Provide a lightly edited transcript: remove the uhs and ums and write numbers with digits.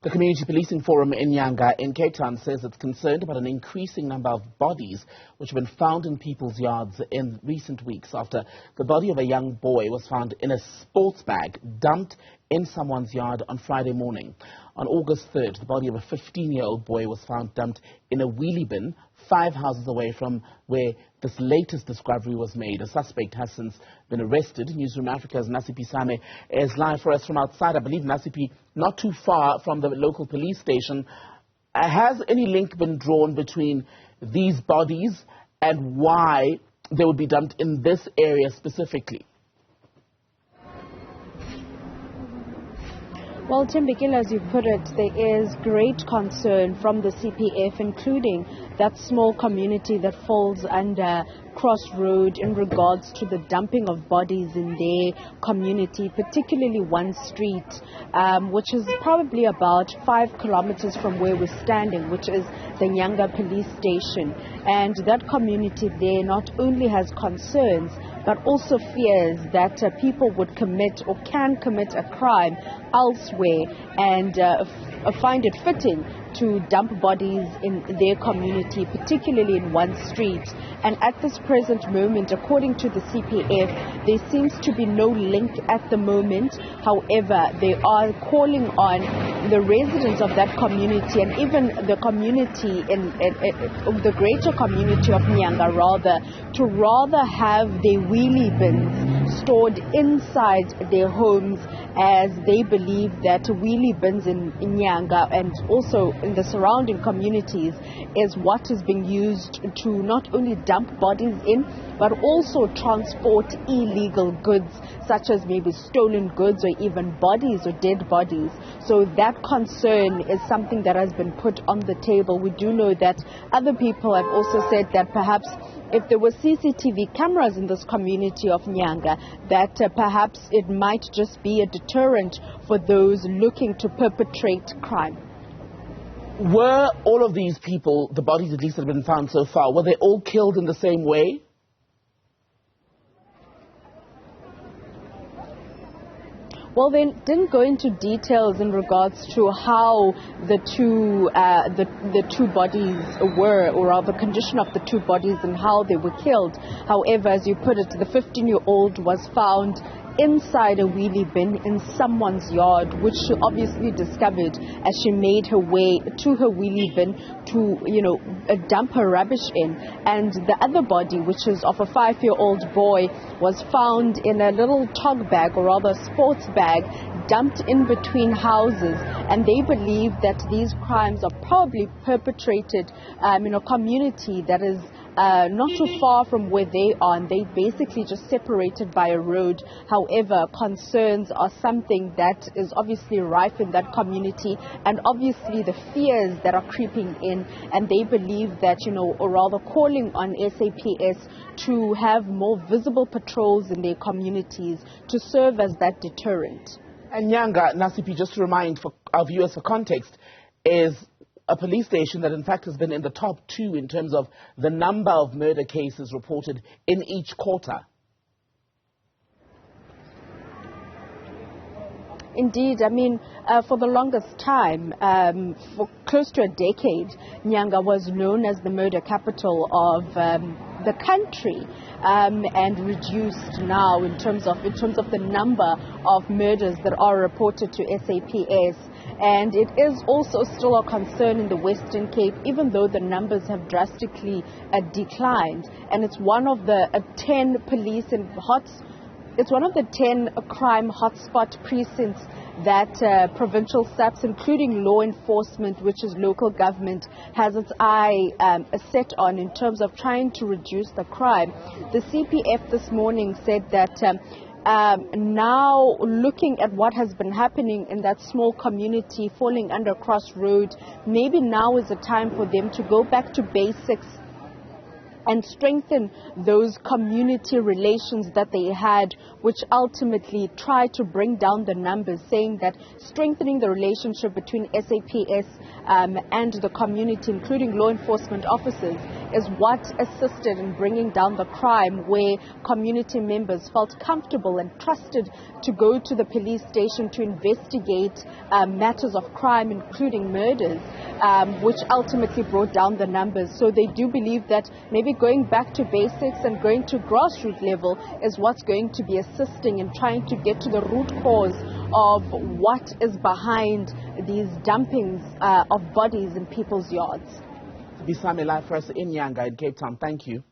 The Community Policing Forum in Nyanga in Cape Town says it's concerned about an increasing number of bodies which have been found in people's yards in recent weeks after the body of a young boy was found in a sports bag dumped in someone's yard on Friday morning. On August 3rd, the body of a 15-year-old boy was found dumped in a wheelie bin 5 houses away from where this latest discovery was made. A suspect has since been arrested. Newzroom Afrika's Nasiphi is live for us from outside. I believe Nasiphi, not too far from the local police station. Has any link been drawn between these bodies and why they would be dumped in this area specifically? Well, Timbekile, as you put it, there is great concern from the CPF, including that small community that falls under Crossroad in regards to the dumping of bodies in their community, particularly one street, which is probably about 5 kilometers from where we're standing, which is the Nyanga police station. And that community there not only has concerns, but also fears that people would commit or can commit a crime elsewhere and find it fitting to dump bodies in their community, particularly in one street. And at this present moment, according to the CPF, there seems to be no link at the moment. However, they are calling on the residents of that community and even the community, the greater community of Nyanga to rather have their wheelie bins stored inside their homes, as they believe that wheelie bins in Nyanga and also in the surrounding communities is what is being used to not only dump bodies in, but also transport illegal goods, such as maybe stolen goods or even bodies or dead bodies. So that concern is something that has been put on the table. We do know that other people have also said that perhaps if there were CCTV cameras in this community of Nyanga, that perhaps it might just be a deterrent for those looking to perpetrate crime. Were all of these people, the bodies at least that have been found so far, were they all killed in the same way? Well, they didn't go into details in regards to how the two bodies were, or rather the condition of the two bodies and how they were killed. However, as you put it, the 15-year-old was found inside a wheelie bin in someone's yard, which she obviously discovered as she made her way to her wheelie bin to, dump her rubbish in. And the other body, which is of a 5-year-old boy, was found in a little tog bag, or rather sports bag, dumped in between houses. And they believe that these crimes are probably perpetrated in a community that is not too far from where they are, and they basically just separated by a road. However, concerns are something that is obviously rife in that community, and obviously the fears that are creeping in, and they believe that, or rather calling on SAPS to have more visible patrols in their communities to serve as that deterrent. And Nyanga, Nasiphi, just to remind for our viewers for context, is a police station that in fact has been in the top 2 in terms of the number of murder cases reported in each quarter. Indeed, for the longest time, for close to a decade, Nyanga was known as the murder capital of the country, and reduced now in terms of the number of murders that are reported to SAPS. And it is also still a concern in the Western Cape, even though the numbers have drastically declined. And it's one of the 10 police and It's one of the 10 crime hotspot precincts that provincial SAPS, including law enforcement, which is local government, has its eye set on in terms of trying to reduce the crime. The CPF this morning said that now looking at what has been happening in that small community falling under Crossroad, maybe now is the time for them to go back to basics and strengthen those community relations that they had, which ultimately try to bring down the numbers, saying that strengthening the relationship between SAPS and the community, including law enforcement officers, is what assisted in bringing down the crime, where community members felt comfortable and trusted to go to the police station to investigate matters of crime, including murders, which ultimately brought down the numbers. So they do believe that maybe going back to basics and going to grassroots level is what's going to be assisting in trying to get to the root cause of what is behind these dumpings of bodies in people's yards. Bisame live for us in Nyanga in Cape Town. Thank you.